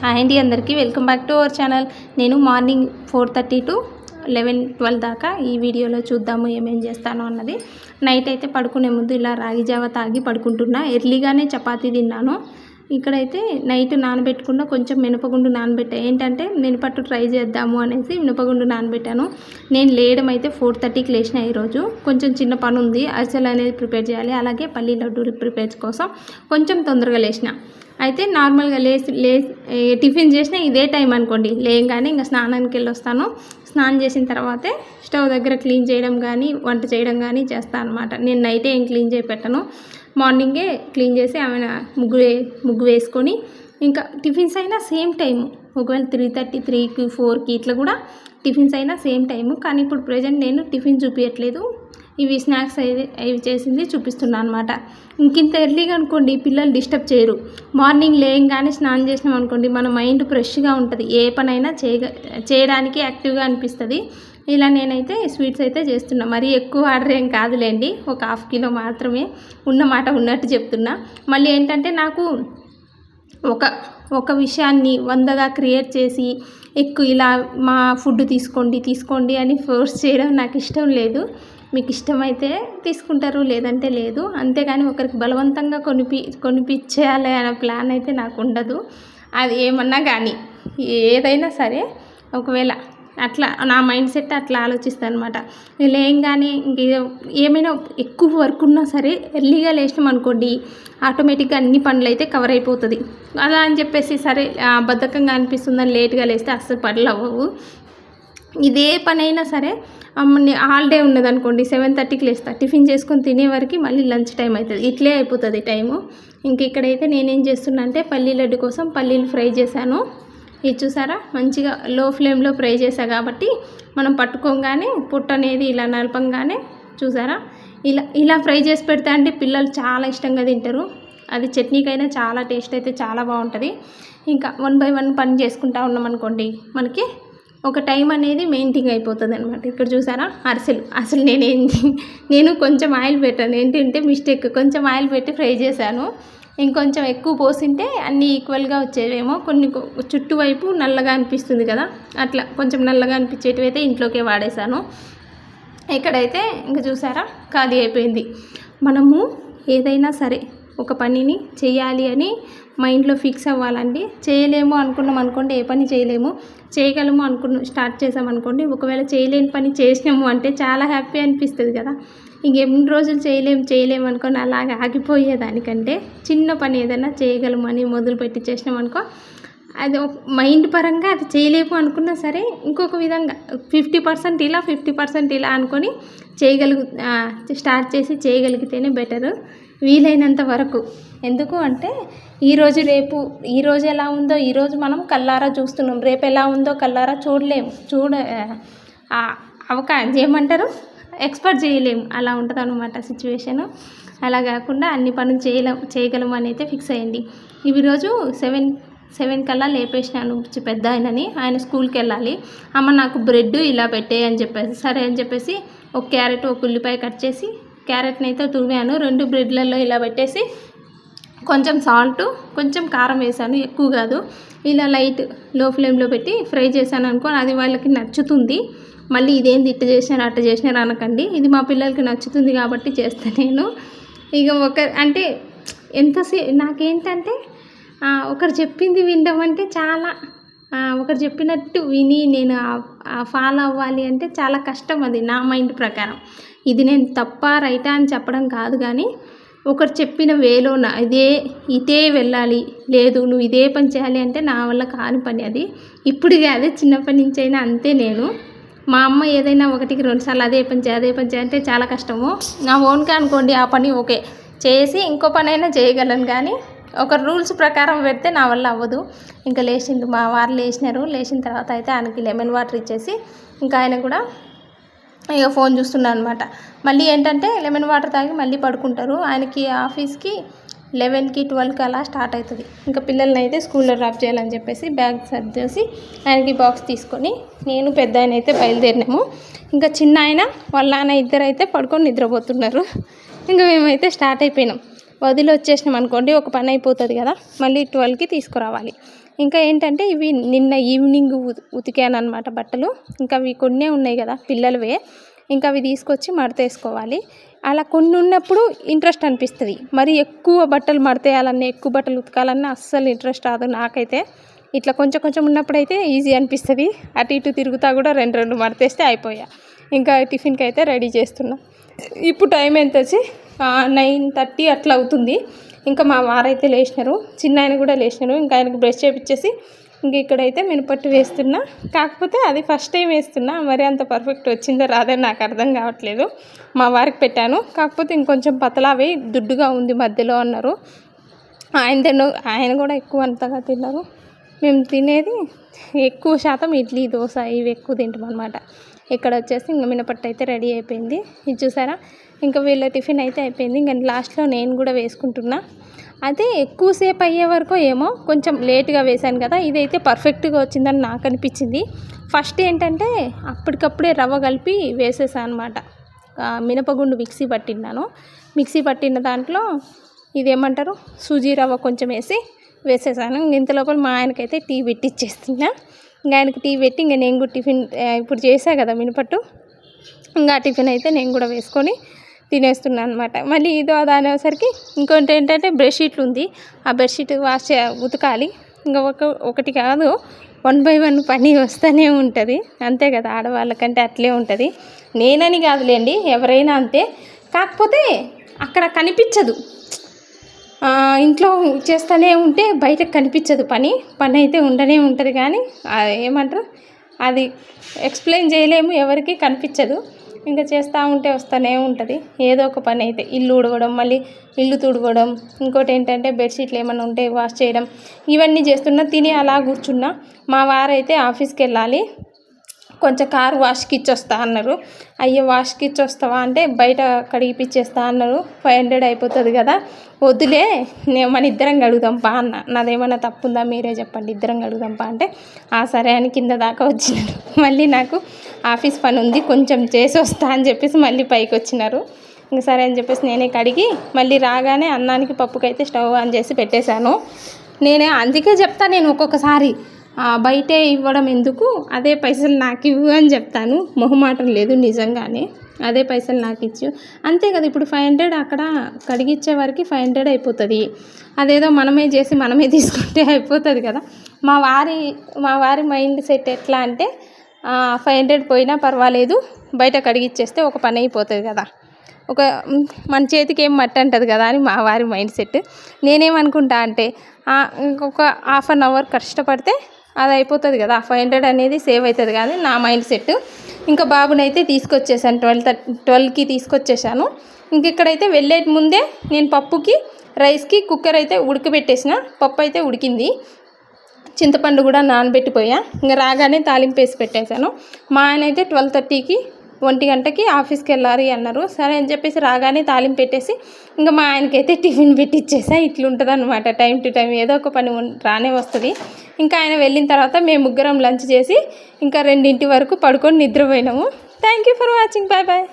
Hi అండి, అందరికీ welcome back to our channel. నేను మార్నింగ్ 4:30 to 11-12 దాకా ఈ వీడియోలో చూద్దాము ఏమేం చేస్తాను అన్నది. నైట్ అయితే పడుకునే ముందు ఇలా రాగి జావ తాగి పడుకుంటున్నా. ఎర్లీగానే చపాతీ తిన్నాను. ఇక్కడైతే నైట్ నానబెట్టుకున్న కొంచెం మినపగుండు నానబెట్టా. ఏంటంటే మినపట్టు ట్రై చేద్దాము అనేసి మినపగుండు నానబెట్టాను. నేను లేయడం అయితే 4:30కి లేచిన. ఈరోజు కొంచెం చిన్న పని ఉంది, అరిసెలు అనేది ప్రిపేర్ చేయాలి, అలాగే పల్లీ లడ్డూలు ప్రిపేర్ కోసం కొంచెం తొందరగా లేచిన. అయితే నార్మల్గా టిఫిన్ చేసిన ఇదే టైం అనుకోండి. లేయంగానే ఇంకా స్నానానికి వెళ్ళి వస్తాను. స్నానం చేసిన తర్వాతే స్టవ్ దగ్గర క్లీన్ చేయడం కానీ వంట చేయడం కానీ చేస్తాను అనమాట. నేను నైటే ఏం క్లీన్ చేయి పెట్టను, మార్నింగే క్లీన్ చేసి ఆమె ముగ్గు వేసుకొని ఇంకా టిఫిన్స్ అయినా సేమ్ టైము. ఒకవేళ 3:30, 3కి, 4కి ఇట్లా కూడా టిఫిన్స్ అయినా సేమ్ టైము. కానీ ఇప్పుడు ప్రజెంట్ నేను టిఫిన్ చూపించట్లేదు, ఇవి స్నాక్స్ అవి చేసింది చూపిస్తున్నాను అనమాట. ఇంకింత ఎర్లీగా అనుకోండి పిల్లలు డిస్టర్బ్ చేయరు. మార్నింగ్ లేయంగానే స్నానం చేసినాం అనుకోండి మన మైండ్ ఫ్రెష్గా ఉంటుంది, ఏ పనైనా చేయడానికి యాక్టివ్గా అనిపిస్తుంది. ఇలా నేనైతే స్వీట్స్ అయితే చేస్తున్నా. మరీ ఎక్కువ ఆర్డర్ ఏం కాదులేండి, ఒక 1/2 కిలో మాత్రమే, ఉన్నమాట ఉన్నట్టు చెప్తున్నా. మళ్ళీ ఏంటంటే నాకు ఒక విషయాన్ని 100గా క్రియేట్ చేసి ఎక్కువ ఇలా మా ఫుడ్ తీసుకోండి అని ఫోర్స్ చేయడం నాకు ఇష్టం లేదు. మీకు ఇష్టమైతే తీసుకుంటారు, లేదంటే లేదు. అంతేగాని ఒకరికి బలవంతంగా కొనిపించేయాలి అనే ప్లాన్ అయితే నాకు ఉండదు. అది ఏమన్నా కానీ ఏదైనా సరే ఒకవేళ అట్లా నా మైండ్ సెట్ అట్లా ఆలోచిస్తాను అనమాట. లేయంగానే ఏమైనా ఎక్కువ వర్క్ ఉన్నా సరే ఎర్లీగా లేచినాం అనుకోండి ఆటోమేటిక్గా అన్ని పనులు అయితే కవర్ అయిపోతుంది. అలా అని చెప్పేసి సరే బద్ధకంగా అనిపిస్తుందని లేట్గా లేస్తే అస్సలు పనులు అవ్వవు. ఇదే పని అయినా సరే హాలిడే ఉన్నదనుకోండి 7:30కి లేస్తా, టిఫిన్ చేసుకొని తినే వరకు మళ్ళీ లంచ్ టైం అవుతుంది. ఇట్లే అయిపోతుంది టైము. ఇంక ఇక్కడైతే నేనేం చేస్తున్నా అంటే పల్లీ లడ్డు కోసం పల్లీలు ఫ్రై చేశాను. ఇది చూసారా, మంచిగా లో ఫ్లేమ్లో ఫ్రై చేశా కాబట్టి మనం పట్టుకోగానే పుట్ట అనేది ఇలా నలపంగానే చూసారా ఇలా ఫ్రై చేసి పెడితే అంటే పిల్లలు చాలా ఇష్టంగా తింటారు. అది చట్నీకైనా చాలా టేస్ట్ అయితే చాలా బాగుంటుంది. ఇంకా 1 by 1 పని చేసుకుంటా ఉన్నాం అనుకోండి మనకి ఒక టైం అనేది మెయింటైన్ అయిపోతుంది అనమాట. ఇక్కడ చూసారా అసలు నేను కొంచెం ఆయిల్ పెట్టాను, ఏంటంటే మిస్టేక్, కొంచెం ఆయిల్ పెట్టి ఫ్రై చేశాను. ఇంకొంచెం ఎక్కువ పోసింటే అన్నీ ఈక్వల్గా వచ్చేవేమో. కొన్ని చుట్టూ వైపు నల్లగా అనిపిస్తుంది కదా, అట్లా కొంచెం నల్లగా అనిపించేటివి అయితే ఇంట్లోకే వాడేశాను. ఇక్కడైతే ఇంకా చూసారా ఖాళీ అయిపోయింది. మనము ఏదైనా సరే ఒక పనిని చేయాలి అని మైండ్లో ఫిక్స్ అవ్వాలండి. చేయలేము అనుకున్నాం అనుకోండి ఏ పని చేయలేము, చేయగలము స్టార్ట్ చేసామనుకోండి, ఒకవేళ చేయలేని పని చేసినాము అంటే చాలా హ్యాపీ అనిపిస్తుంది కదా. ఇంకెన్ని రోజులు చేయలేము అనుకోని అలాగే ఆగిపోయేదానికంటే చిన్న పని ఏదైనా చేయగలము అని మొదలుపెట్టి చేసినాం అనుకో, అది మైండ్ పరంగా అది చేయలేము అనుకున్నా సరే ఇంకొక విధంగా 50% ఇలా 50% ఇలా అనుకొని స్టార్ట్ చేసి చేయగలిగితేనే బెటరు వీలైనంత వరకు. ఎందుకు అంటే ఈరోజు ఎలా ఉందో ఈరోజు మనం కల్లారా చూస్తున్నాం, రేపు ఎలా ఉందో కల్లారా చూడలేము, ఏమంటారు ఎక్స్పెక్ట్ చేయలేము. అలా ఉంటుంది అనమాట సిచ్యువేషను. అలా కాకుండా అన్ని పనులు చేయగలము అని అయితే ఫిక్స్ అయ్యండి. ఈరోజు 7 కల్లా లేపేసినాను పెద్ద ఆయన స్కూల్కి వెళ్ళాలి. అమ్మ నాకు బ్రెడ్ ఇలా పెట్టేయి అని చెప్పేసి సరే అని చెప్పేసి ఒక క్యారెట్ ఒక ఉల్లిపాయ కట్ చేసి క్యారెట్ని అయితే తురిమాను. 2 బ్రెడ్లలో ఇలా పెట్టేసి కొంచెం సాల్ట్ కొంచెం కారం వేసాను, ఎక్కువ కాదు. ఇలా లైట్ లో ఫ్లేమ్లో పెట్టి ఫ్రై చేశాను అనుకో, అది వాళ్ళకి నచ్చుతుంది. మళ్ళీ ఇదేంది ఇట్ట చేసినారు అట్ట చేసినారు అనకండి, ఇది మా పిల్లలకి నచ్చుతుంది కాబట్టి చేస్తాను నేను. ఇక అంటే నాకేంటంటే ఒకరు చెప్పింది వినడం అంటే చాలా ఒకరు చెప్పినట్టు విని నేను ఫాలో అవ్వాలి అంటే చాలా కష్టం. అది నా మైండ్ ప్రకారం. ఇది నేను తప్ప రైటా అని చెప్పడం కాదు, కానీ ఒకరు చెప్పిన వేలోన ఇదే వెళ్ళాలి, లేదు నువ్వు ఇదే పని చేయాలి అంటే నా వల్ల కాని పని అది. ఇప్పుడు కాదు, చిన్నప్పటి నుంచి అయినా అంతే. నేను మా అమ్మ ఏదైనా 1కి 2 సార్లు అదే పని చేయాలంటే చాలా కష్టము. నా ఓన్గా అనుకోండి ఆ పని ఓకే చేసి ఇంకో పని అయినా చేయగలను, కానీ ఒక రూల్స్ ప్రకారం పెడితే నా వల్ల అవ్వదు. ఇంకా మా వారు లేచిన తర్వాత అయితే ఆయనకి లెమన్ వాటర్ ఇచ్చేసి ఇంకా ఆయన కూడా ఇక ఫోన్ చూస్తున్నాను అనమాట. మళ్ళీ ఏంటంటే లెమన్ వాటర్ తాగి మళ్ళీ పడుకుంటారు. ఆయనకి ఆఫీస్కి 11కి 12కి అలా స్టార్ట్ అవుతుంది. ఇంకా పిల్లల్ని అయితే స్కూల్లో డ్రాప్ చేయాలని చెప్పేసి బ్యాగ్ సర్దేసి ఆయనకి బాక్స్ తీసుకొని నేను పెద్ద ఆయన అయితే బయలుదేరినాము. ఇంకా చిన్న ఆయన వాళ్ళ నాన్న ఇద్దరు అయితే పడుకొని నిద్రపోతున్నారు. ఇంకా మేమైతే స్టార్ట్ అయిపోయినాం. వదిలి వచ్చేసినాం అనుకోండి ఒక పని అయిపోతుంది కదా, మళ్ళీ 12కి తీసుకురావాలి. ఇంకా ఏంటంటే ఇవి నిన్న ఈవినింగ్ ఉతికాను అనమాట బట్టలు. ఇంకా అవి కొన్నే ఉన్నాయి కదా పిల్లలవే, ఇంకా అవి తీసుకొచ్చి మడతేసుకోవాలి. అలా కొన్ని ఉన్నప్పుడు ఇంట్రెస్ట్ అనిపిస్తుంది. మరి ఎక్కువ బట్టలు మడతేయాలన్నా, ఎక్కువ బట్టలు ఉతకాలన్నా అస్సలు ఇంట్రెస్ట్ రాదు నాకైతే. ఇట్లా కొంచెం కొంచెం ఉన్నప్పుడైతే ఈజీ అనిపిస్తుంది. అటు ఇటు తిరుగుతా కూడా రెండు మడతేస్తే అయిపోయా. ఇంకా టిఫిన్కి అయితే రెడీ చేస్తున్నా. ఇప్పుడు టైం ఎంత వచ్చి 9:30 అట్లా అవుతుంది. ఇంకా మా వారైతే లేచినారు, చిన్న ఆయన కూడా లేచినారు. ఇంకా ఆయనకు బ్రష్ చేపించేసి ఇంక ఇక్కడైతే మినపట్టు వేస్తున్నా. కాకపోతే అది ఫస్ట్ టైం వేస్తున్నా, మరి అంత పర్ఫెక్ట్ వచ్చిందో రాదో నాకు అర్థం కావట్లేదు. మా వారికి పెట్టాను, కాకపోతే ఇంకొంచెం పతలావి దుడ్డుగా ఉంది మధ్యలో అన్నారు. ఆయన కూడా ఎక్కువ అంతగా తిన్నారు. మేము తినేది ఎక్కువ శాతం ఇడ్లీ, దోశ ఇవి ఎక్కువ తింటాం అనమాట. ఇక్కడ వచ్చేసి ఇంకా మినపట్టు అయితే రెడీ అయిపోయింది. ఇది చూసారా, ఇంకా వీళ్ళ టిఫిన్ అయితే అయిపోయింది. ఇంకా లాస్ట్లో నేను కూడా వేసుకుంటున్నా. అదే ఎక్కువసేపు అయ్యే వరకు ఏమో కొంచెం లేట్గా వేశాను కదా, ఇదైతే పర్ఫెక్ట్గా వచ్చిందని నాకు అనిపించింది. ఫస్ట్ ఏంటంటే అప్పటికప్పుడే రవ్వ కలిపి వేసేసాను అనమాట. మినపగుండు మిక్సీ పట్టిన దాంట్లో ఇదేమంటారు సూజీ రవ్వ కొంచెం వేసేసాను. ఇంత లోపల మా ఆయనకైతే టీ పెట్టిచ్చేస్తున్నా. ఇంకా ఆయనకి టీ పెట్టి ఇంకా నేను కూడా టిఫిన్ ఇప్పుడు చేసా కదా మినపట్టు, ఇంకా టిఫిన్ అయితే నేను కూడా వేసుకొని తినేస్తున్నాను అనమాట. మళ్ళీ ఇదో అనేసరికి ఇంకోటి ఏంటంటే బెడ్షీట్లు ఉంది, ఆ బెడ్షీట్ ఉతకాలి. ఇంకా ఒకటి కాదు 1 by 1 పని వస్తూనే ఉంటుంది. అంతే కదా, ఆడవాళ్ళకంటే అట్లే ఉంటుంది. నేనని కాదులేండి, ఎవరైనా అంతే. కాకపోతే అక్కడ కనిపించదు, ఇంట్లో చేస్తూనే ఉంటే బయటకు కనిపించదు. పని అయితే ఉండనే ఉంటుంది, కానీ ఏమంటారు అది ఎక్స్ప్లెయిన్ చేయలేము, ఎవరికి కనిపించదు. ఇంకా చేస్తూ ఉంటే వస్తూనే ఉంటుంది ఏదో ఒక పని అయితే. ఇల్లు ఊడవడం, మళ్ళీ ఇల్లు తుడవడం, ఇంకోటి ఏంటంటే బెడ్షీట్లు ఏమైనా ఉంటే వాష్ చేయడం, ఇవన్నీ చేస్తున్నా. తిని అలా కూర్చున్నా. మా వారైతే ఆఫీస్కి వెళ్ళాలి, కొంచెం కారు వాష్కి ఇచ్చొస్తా అన్నారు. అయ్యో వాష్కి ఇచ్చొస్తావా అంటే బయట కడిగిపిచ్చేస్తా అన్నారు, 500 అయిపోతుంది కదా, వద్దులే మన ఇద్దరం కడుగుదాంపా అన్న. నాదేమన్నా తప్పుందా మీరే చెప్పండి, ఇద్దరం కడుగుదాంపా అంటే సరే అని కింద దాకా వచ్చినారు. మళ్ళీ నాకు ఆఫీస్ పని ఉంది, కొంచెం చేసి వస్తా అని చెప్పేసి మళ్ళీ పైకి వచ్చినారు. ఇంకా సరే అని చెప్పేసి నేనే కడిగి మళ్ళీ రాగానే అన్నానికి పప్పుకైతే స్టవ్ ఆన్ చేసి పెట్టేశాను. అందుకే చెప్తా నేను ఒక్కొక్కసారి బయటే ఇవ్వడం ఎందుకు, అదే పైసలు నాకు ఇవ్వు అని చెప్తాను. మొహమాటం లేదు, నిజంగానే అదే పైసలు నాకు ఇచ్చు, అంతే కదా. ఇప్పుడు 500 అక్కడ కడిగిచ్చే వరకు 500 అయిపోతుంది. అదేదో మనమే చేసి మనమే తీసుకుంటే అయిపోతుంది కదా. మా వారి మైండ్ సెట్ ఎట్లా అంటే 500 పోయినా పర్వాలేదు, బయట కడిగిచ్చేస్తే ఒక పని అయిపోతుంది కదా, మన చేతికి ఏం మట్టి అంటది కదా అని మా వారి మైండ్ సెట్. నేనేమనుకుంటా అంటే ఇంకొక 1/2 అవర్ కష్టపడితే అది అయిపోతుంది కదా, 500 అనేది సేవ్ అవుతుంది కానీ నా మైండ్ సెట్. ఇంకా బాబునైతే తీసుకొచ్చేసాను, 12కి తీసుకొచ్చేసాను. ఇంక ఇక్కడైతే వెళ్ళే ముందే నేను పప్పుకి రైస్కి కుక్కర్ అయితే ఉడకబెట్టేసిన. పప్పు అయితే ఉడికింది, చింతపండు కూడా నానబెట్టిపోయా. ఇంకా రాగానే తాలింపు వేసి పెట్టేశాను. మా ఆయన అయితే 12:30కి 1 గంటకి ఆఫీస్కి వెళ్ళాలి అన్నారు. సరే అని చెప్పేసి రాగానే తాలింపు పెట్టేసి ఇంకా మా ఆయనకైతే టిఫిన్ పెట్టి ఇచ్చేసా. ఇట్లుంటుంది అనమాట, టైం టు టైం ఏదో ఒక పని రానే వస్తుంది. ఇంకా ఆయన వెళ్ళిన తర్వాత మేము ముగ్గురం లంచ్ చేసి ఇంకా 2 వరకు పడుకొని నిద్రపోయినాము. Thank you for watching, bye bye.